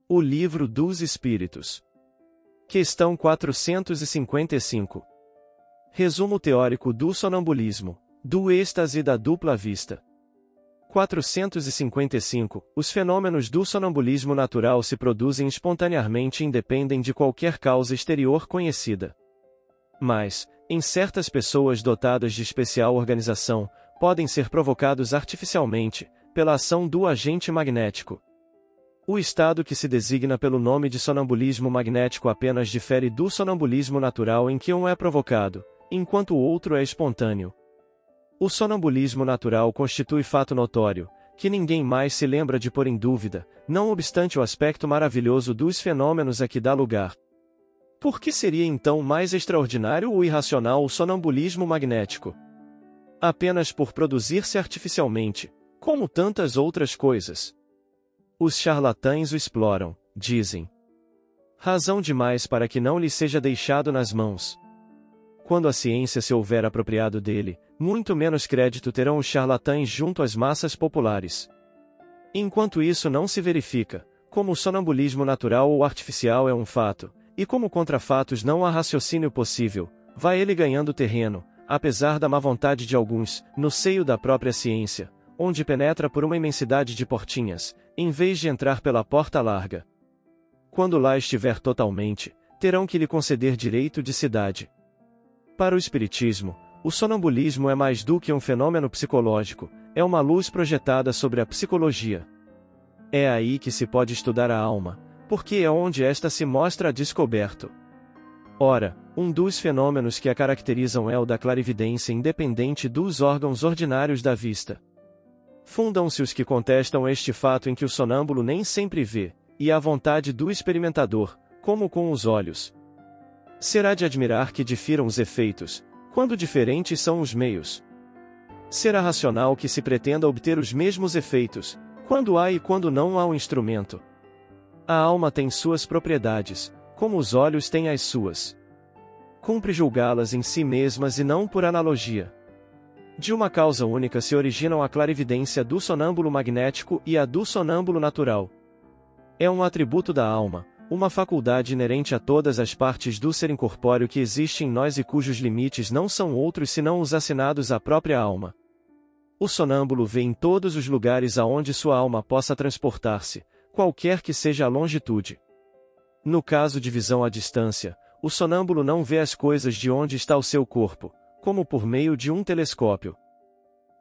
O Livro dos Espíritos. Questão 455. Resumo teórico do sonambulismo, do êxtase e da dupla vista. 455. Os fenômenos do sonambulismo natural se produzem espontaneamente e independem de qualquer causa exterior conhecida. Mas, em certas pessoas dotadas de especial organização, podem ser provocados artificialmente, pela ação do agente magnético. O estado que se designa pelo nome de sonambulismo magnético apenas difere do sonambulismo natural em que um é provocado, enquanto o outro é espontâneo. O sonambulismo natural constitui fato notório, que ninguém mais se lembra de pôr em dúvida, não obstante o aspecto maravilhoso dos fenômenos a que dá lugar. Por que seria então mais extraordinário ou irracional o sonambulismo magnético? Apenas por produzir-se artificialmente, como tantas outras coisas. Os charlatães o exploram, dizem. Razão demais para que não lhe seja deixado nas mãos. Quando a ciência se houver apropriado dele, muito menos crédito terão os charlatães junto às massas populares. Enquanto isso não se verifica, como o sonambulismo natural ou artificial é um fato, e como contra fatos não há raciocínio possível, vai ele ganhando terreno, apesar da má vontade de alguns, no seio da própria ciência, onde penetra por uma imensidade de portinhas, em vez de entrar pela porta larga. Quando lá estiver totalmente, terão que lhe conceder direito de cidade. Para o Espiritismo, o sonambulismo é mais do que um fenômeno psicológico, é uma luz projetada sobre a psicologia. É aí que se pode estudar a alma, porque é onde esta se mostra a descoberto. Ora, um dos fenômenos que a caracterizam é o da clarividência independente dos órgãos ordinários da vista. Fundam-se os que contestam este fato em que o sonâmbulo nem sempre vê, e à vontade do experimentador, como com os olhos. Será de admirar que difiram os efeitos, quando diferentes são os meios. Será racional que se pretenda obter os mesmos efeitos, quando há e quando não há o instrumento. A alma tem suas propriedades, como os olhos têm as suas. Cumpre julgá-las em si mesmas e não por analogia. De uma causa única se originam a clarividência do sonâmbulo magnético e a do sonâmbulo natural. É um atributo da alma, uma faculdade inerente a todas as partes do ser incorpóreo que existe em nós e cujos limites não são outros senão os assinados à própria alma. O sonâmbulo vê em todos os lugares aonde sua alma possa transportar-se, qualquer que seja a longitude. No caso de visão à distância, o sonâmbulo não vê as coisas de onde está o seu corpo, como por meio de um telescópio.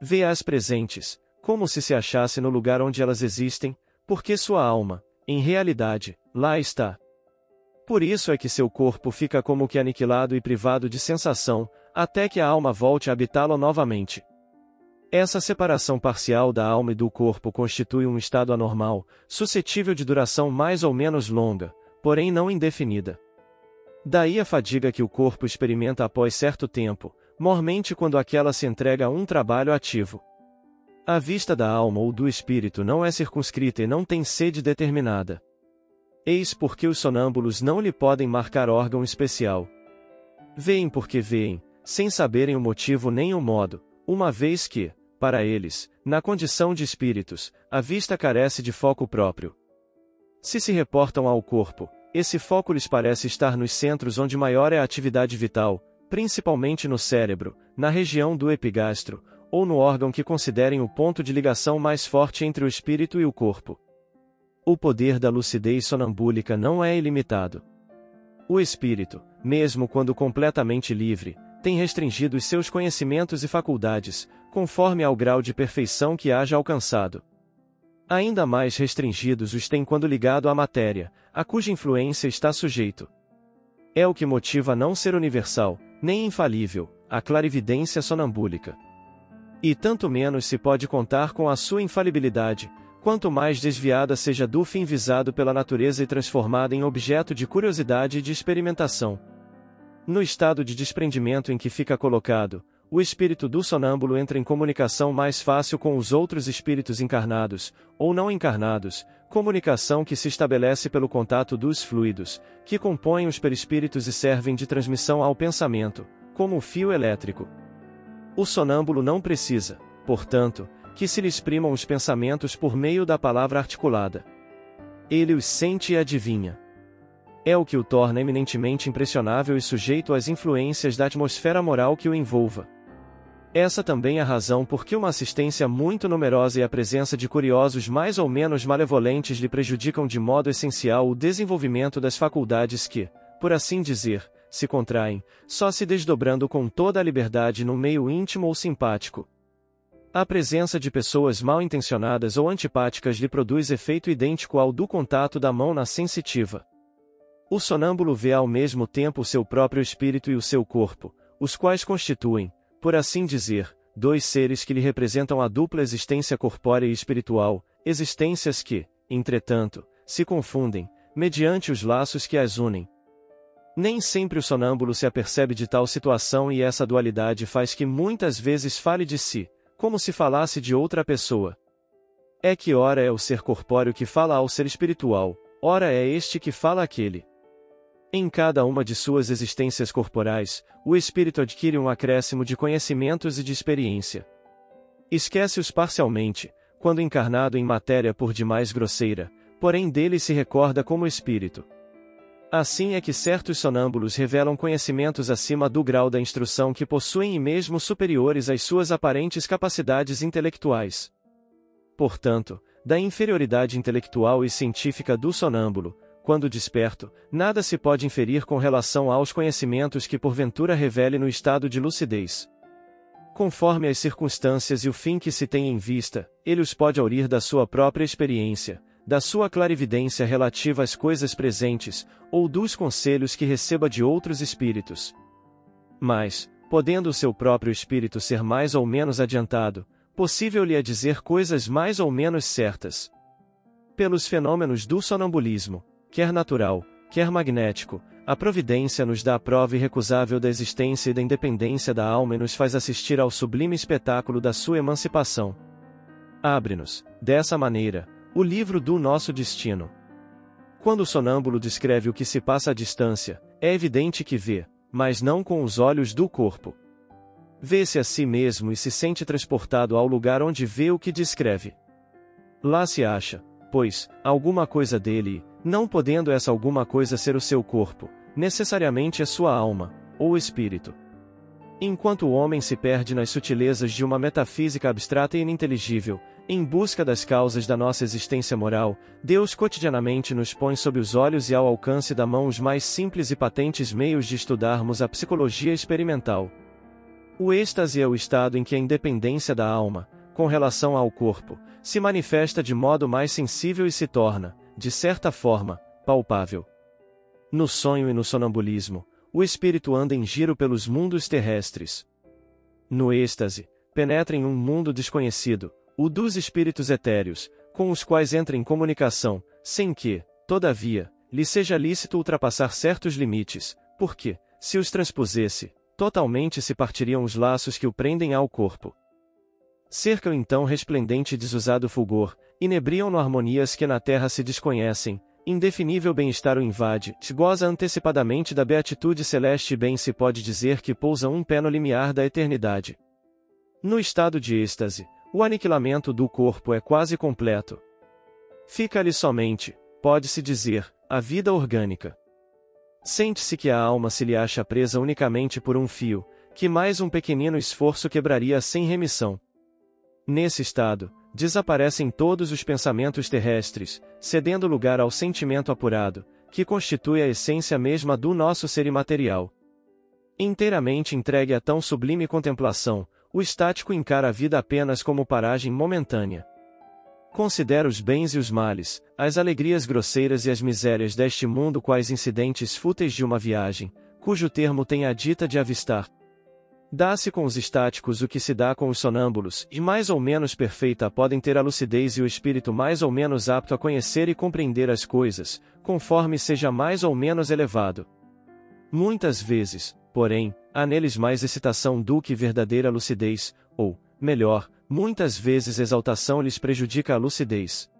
Vê-as presentes, como se achasse no lugar onde elas existem, porque sua alma, em realidade, lá está. Por isso é que seu corpo fica como que aniquilado e privado de sensação, até que a alma volte a habitá-lo novamente. Essa separação parcial da alma e do corpo constitui um estado anormal, suscetível de duração mais ou menos longa, porém não indefinida. Daí a fadiga que o corpo experimenta após certo tempo, mormente quando aquela se entrega a um trabalho ativo. A vista da alma ou do espírito não é circunscrita e não tem sede determinada. Eis porque os sonâmbulos não lhe podem marcar órgão especial. Veem porque veem, sem saberem o motivo nem o modo, uma vez que, para eles, na condição de espíritos, a vista carece de foco próprio. Se reportam ao corpo, esse foco lhes parece estar nos centros onde maior é a atividade vital, principalmente no cérebro, na região do epigastro, ou no órgão que considerem o ponto de ligação mais forte entre o espírito e o corpo. O poder da lucidez sonambúlica não é ilimitado. O espírito, mesmo quando completamente livre, tem restringido os seus conhecimentos e faculdades, conforme ao grau de perfeição que haja alcançado. Ainda mais restringidos os tem quando ligado à matéria, a cuja influência está sujeito. É o que motiva a não ser universal, nem infalível, a clarividência sonambúlica. E tanto menos se pode contar com a sua infalibilidade, quanto mais desviada seja do fim visado pela natureza e transformada em objeto de curiosidade e de experimentação. No estado de desprendimento em que fica colocado, o espírito do sonâmbulo entra em comunicação mais fácil com os outros espíritos encarnados, ou não encarnados, comunicação que se estabelece pelo contato dos fluidos, que compõem os perispíritos e servem de transmissão ao pensamento, como o fio elétrico. O sonâmbulo não precisa, portanto, que se lhe exprimam os pensamentos por meio da palavra articulada. Ele os sente e adivinha. É o que o torna eminentemente impressionável e sujeito às influências da atmosfera moral que o envolva. Essa também é a razão por que uma assistência muito numerosa e a presença de curiosos mais ou menos malevolentes lhe prejudicam de modo essencial o desenvolvimento das faculdades que, por assim dizer, se contraem, só se desdobrando com toda a liberdade no meio íntimo ou simpático. A presença de pessoas mal intencionadas ou antipáticas lhe produz efeito idêntico ao do contato da mão na sensitiva. O sonâmbulo vê ao mesmo tempo o seu próprio espírito e o seu corpo, os quais constituem, por assim dizer, dois seres que lhe representam a dupla existência corpórea e espiritual, existências que, entretanto, se confundem, mediante os laços que as unem. Nem sempre o sonâmbulo se apercebe de tal situação e essa dualidade faz que muitas vezes fale de si, como se falasse de outra pessoa. É que ora é o ser corpóreo que fala ao ser espiritual, ora é este que fala àquele. Em cada uma de suas existências corporais, o espírito adquire um acréscimo de conhecimentos e de experiência. Esquece-os parcialmente, quando encarnado em matéria por demais grosseira, porém dele se recorda como espírito. Assim é que certos sonâmbulos revelam conhecimentos acima do grau da instrução que possuem e mesmo superiores às suas aparentes capacidades intelectuais. Portanto, da inferioridade intelectual e científica do sonâmbulo, quando desperto, nada se pode inferir com relação aos conhecimentos que porventura revele no estado de lucidez. Conforme as circunstâncias e o fim que se tem em vista, ele os pode aurir da sua própria experiência, da sua clarividência relativa às coisas presentes, ou dos conselhos que receba de outros espíritos. Mas, podendo o seu próprio espírito ser mais ou menos adiantado, possível-lhe é dizer coisas mais ou menos certas. Pelos fenômenos do sonambulismo, quer natural, quer magnético, a providência nos dá a prova irrecusável da existência e da independência da alma e nos faz assistir ao sublime espetáculo da sua emancipação. Abre-nos, dessa maneira, o livro do nosso destino. Quando o sonâmbulo descreve o que se passa à distância, é evidente que vê, mas não com os olhos do corpo. Vê-se a si mesmo e se sente transportado ao lugar onde vê o que descreve. Lá se acha, pois, alguma coisa dele e, não podendo essa alguma coisa ser o seu corpo, necessariamente a sua alma, ou espírito. Enquanto o homem se perde nas sutilezas de uma metafísica abstrata e ininteligível, em busca das causas da nossa existência moral, Deus cotidianamente nos põe sob os olhos e ao alcance da mão os mais simples e patentes meios de estudarmos a psicologia experimental. O êxtase é o estado em que a independência da alma, com relação ao corpo, se manifesta de modo mais sensível e se torna, de certa forma, palpável. No sonho e no sonambulismo, o espírito anda em giro pelos mundos terrestres. No êxtase, penetra em um mundo desconhecido, o dos espíritos etéreos, com os quais entra em comunicação, sem que, todavia, lhe seja lícito ultrapassar certos limites, porque, se os transpusesse, totalmente se partiriam os laços que o prendem ao corpo. Cerca-o então resplendente e desusado fulgor, inebriam-no harmonias que na terra se desconhecem, indefinível bem-estar o invade, goza antecipadamente da beatitude celeste e bem se pode dizer que pousa um pé no limiar da eternidade. No estado de êxtase, o aniquilamento do corpo é quase completo. Fica-lhe somente, pode-se dizer, a vida orgânica. Sente-se que a alma se lhe acha presa unicamente por um fio, que mais um pequenino esforço quebraria sem remissão. Nesse estado, desaparecem todos os pensamentos terrestres, cedendo lugar ao sentimento apurado, que constitui a essência mesma do nosso ser imaterial. Inteiramente entregue a tão sublime contemplação, o estático encara a vida apenas como paragem momentânea. Considera os bens e os males, as alegrias grosseiras e as misérias deste mundo quais incidentes fúteis de uma viagem, cujo termo tem a dita de avistar. Dá-se com os estáticos o que se dá com os sonâmbulos, e mais ou menos perfeita podem ter a lucidez e o espírito mais ou menos apto a conhecer e compreender as coisas, conforme seja mais ou menos elevado. Muitas vezes, porém, há neles mais excitação do que verdadeira lucidez, ou, melhor, muitas vezes exaltação lhes prejudica a lucidez.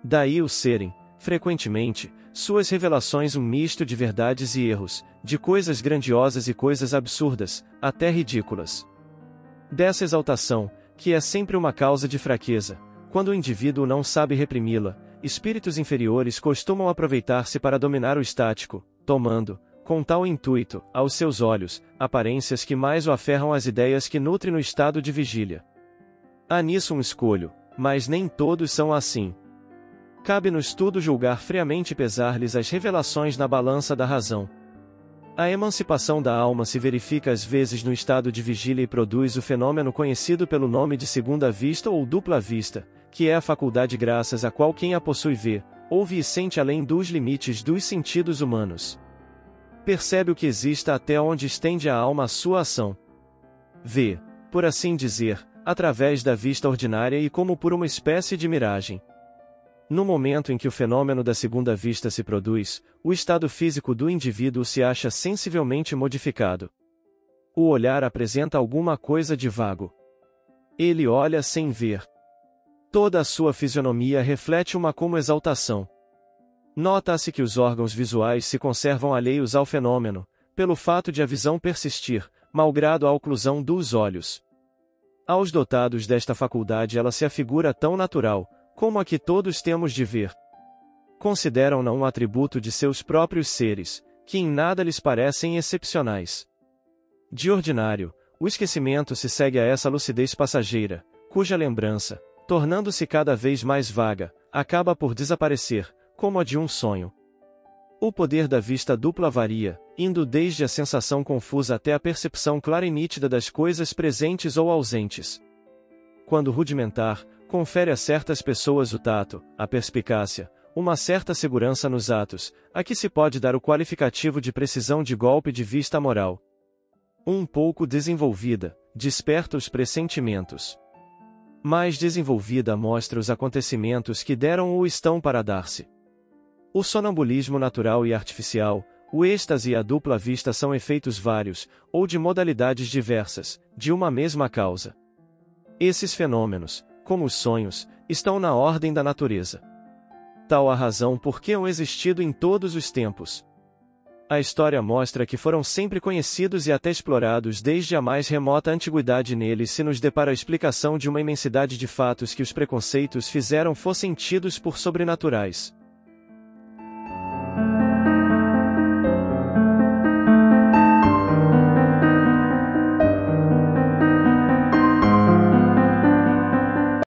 Daí o serem, frequentemente, suas revelações um misto de verdades e erros, de coisas grandiosas e coisas absurdas, até ridículas. Dessa exaltação, que é sempre uma causa de fraqueza, quando o indivíduo não sabe reprimi-la, espíritos inferiores costumam aproveitar-se para dominar o estático, tomando, com tal intuito, aos seus olhos, aparências que mais o aferram às ideias que nutre no estado de vigília. Há nisso um escolho, mas nem todos são assim. Cabe-nos tudo julgar friamente e pesar-lhes as revelações na balança da razão. A emancipação da alma se verifica às vezes no estado de vigília e produz o fenômeno conhecido pelo nome de segunda vista ou dupla vista, que é a faculdade graças à qual quem a possui vê, ouve e sente além dos limites dos sentidos humanos. Percebe o que exista até onde estende a alma a sua ação. Vê, por assim dizer, através da vista ordinária e como por uma espécie de miragem. No momento em que o fenômeno da segunda vista se produz, o estado físico do indivíduo se acha sensivelmente modificado. O olhar apresenta alguma coisa de vago. Ele olha sem ver. Toda a sua fisionomia reflete uma como exaltação. Nota-se que os órgãos visuais se conservam alheios ao fenômeno, pelo fato de a visão persistir, malgrado a oclusão dos olhos. Aos dotados desta faculdade ela se afigura tão natural, como a que todos temos de ver. Consideram-na um atributo de seus próprios seres, que em nada lhes parecem excepcionais. De ordinário, o esquecimento se segue a essa lucidez passageira, cuja lembrança, tornando-se cada vez mais vaga, acaba por desaparecer, como a de um sonho. O poder da vista dupla varia, indo desde a sensação confusa até a percepção clara e nítida das coisas presentes ou ausentes. Quando rudimentar, confere a certas pessoas o tato, a perspicácia, uma certa segurança nos atos, a que se pode dar o qualificativo de precisão de golpe de vista moral. Um pouco desenvolvida, desperta os pressentimentos. Mais desenvolvida mostra os acontecimentos que deram ou estão para dar-se. O sonambulismo natural e artificial, o êxtase e a dupla vista são efeitos vários, ou de modalidades diversas, de uma mesma causa. Esses fenômenos, como os sonhos, estão na ordem da natureza. Tal a razão por que hão existido em todos os tempos. A história mostra que foram sempre conhecidos e até explorados desde a mais remota antiguidade. Neles se nos depara a explicação de uma imensidade de fatos que os preconceitos fizeram fossem tidos por sobrenaturais.